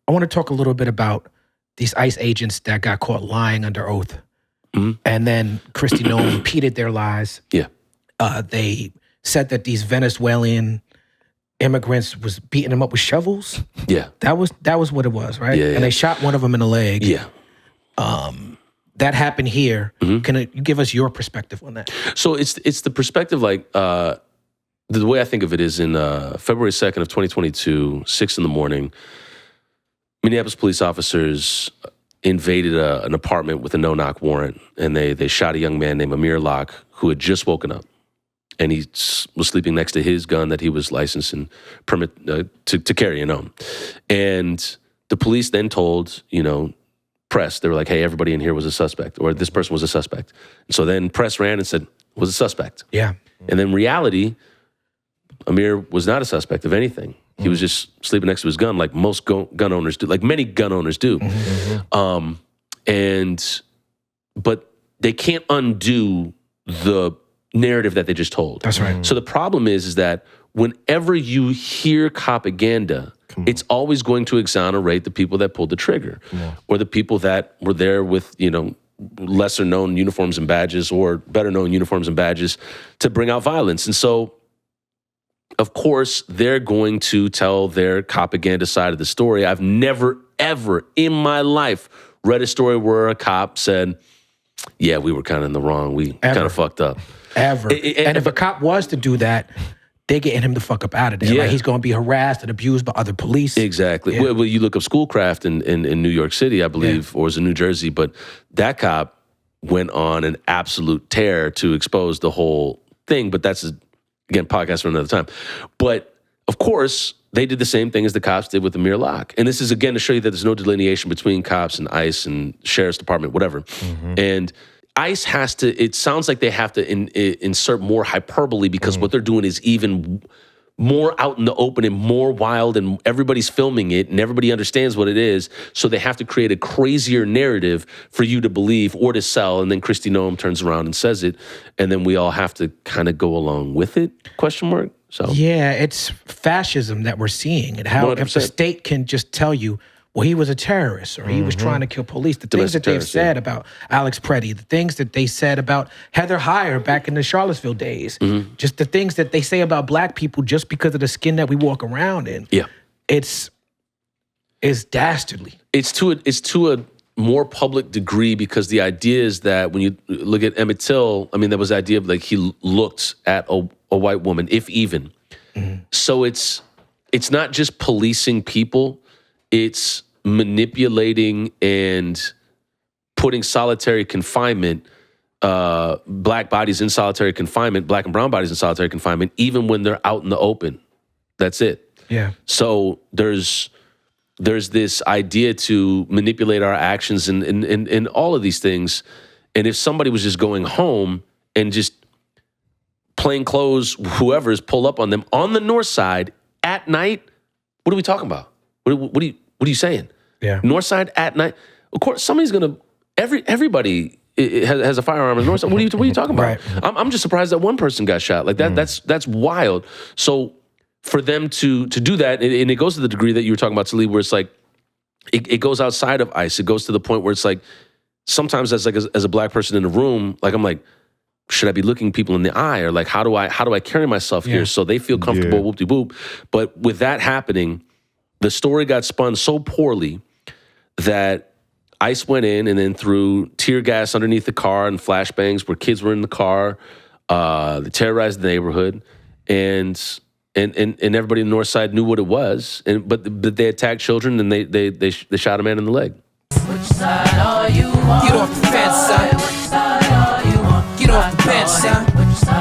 I want to talk a little bit about these ICE agents that got caught lying under oath. And then Kristi Noem repeated their lies. Yeah. They said that these Venezuelan immigrants was beating them up with shovels. Yeah. That was what it was, right? Yeah, and they shot one of them in the leg. Yeah. That happened here. Can you give us your perspective on that? So it's the perspective, like, the way I think of it is in February 2nd of 2022, 6 in the morning, Minneapolis police officers invaded an apartment with a no-knock warrant, and they shot a young man named Amir Locke, who had just woken up. And he was sleeping next to his gun that he was licensed and permit to carry and own. And the police then told, press, they were like, hey, everybody in here was a suspect, or this person was a suspect. And so then press ran and said, was a suspect. Yeah. And then reality, Amir was not a suspect of anything. He was just sleeping next to his gun like most gun owners do, like many gun owners do. But they can't undo the narrative that they just told. That's right. So the problem is that whenever you hear Copaganda, it's always going to exonerate the people that pulled the trigger, or the people that were there with, lesser known uniforms and badges, or better known uniforms and badges, to bring out violence. And so, of course, they're going to tell their Copaganda side of the story. I've never, ever in my life read a story where a cop said, yeah, we were kind of in the wrong. We kind of fucked up. Ever. And if a cop was to do that, they're getting him the fuck up out of there. Yeah. Like, he's going to be harassed and abused by other police. Exactly. Yeah. Well, you look up Schoolcraft in New York City, I believe, or was it New Jersey, but that cop went on an absolute tear to expose the whole thing. But that's, again, podcast for another time. But, of course, they did the same thing as the cops did with Amir Locke. And this is, again, to show you that there's no delineation between cops and ICE and Sheriff's Department, whatever. And ICE has to, it sounds like they have to insert more hyperbole, because what they're doing is even more out in the open and more wild, and everybody's filming it and everybody understands what it is. So they have to create a crazier narrative for you to believe or to sell. And then Kristi Noem turns around and says it. And then we all have to kind of go along with it, ? So yeah, it's fascism that we're seeing, and how 100%. if the state can just tell you, well, he was a terrorist, or he was trying to kill police. The things that they've said about Alex Preddy, the things that they said about Heather Heyer back in the Charlottesville days, just the things that they say about black people just because of the skin that we walk around in. Yeah, it's dastardly. It's to a more public degree, because the idea is that when you look at Emmett Till, I mean, there was the idea of like he looked at a white woman, if even. So it's not just policing people, it's manipulating and putting solitary confinement, black bodies in solitary confinement, black and brown bodies in solitary confinement, even when they're out in the open. That's it. Yeah. So there's this idea to manipulate our actions in all of these things. And if somebody was just going home and just plain clothes, whoever's pull up on them on the north side at night, what are we talking about? What are you saying? Yeah. North side at night. Of course, somebody's gonna. Everybody has a firearm on the north side. What are you talking about? Right. I'm just surprised that one person got shot. Like that. That's wild. So for them to do that, and it goes to the degree that you were talking about, Talib, where it's like it goes outside of ICE. It goes to the point where it's like sometimes as a black person in the room, like I'm like, should I be looking people in the eye, or like how do I carry myself here so they feel comfortable? Whoop de whoop. But with that happening, the story got spun so poorly that ICE went in and then threw tear gas underneath the car and flashbangs where kids were in the car. They terrorized the neighborhood, and everybody in the north side knew what it was. But they attacked children, and they shot a man in the leg. Which side are you on? Get off the fence, son. Which side are you on? Get off the bench, son. Which side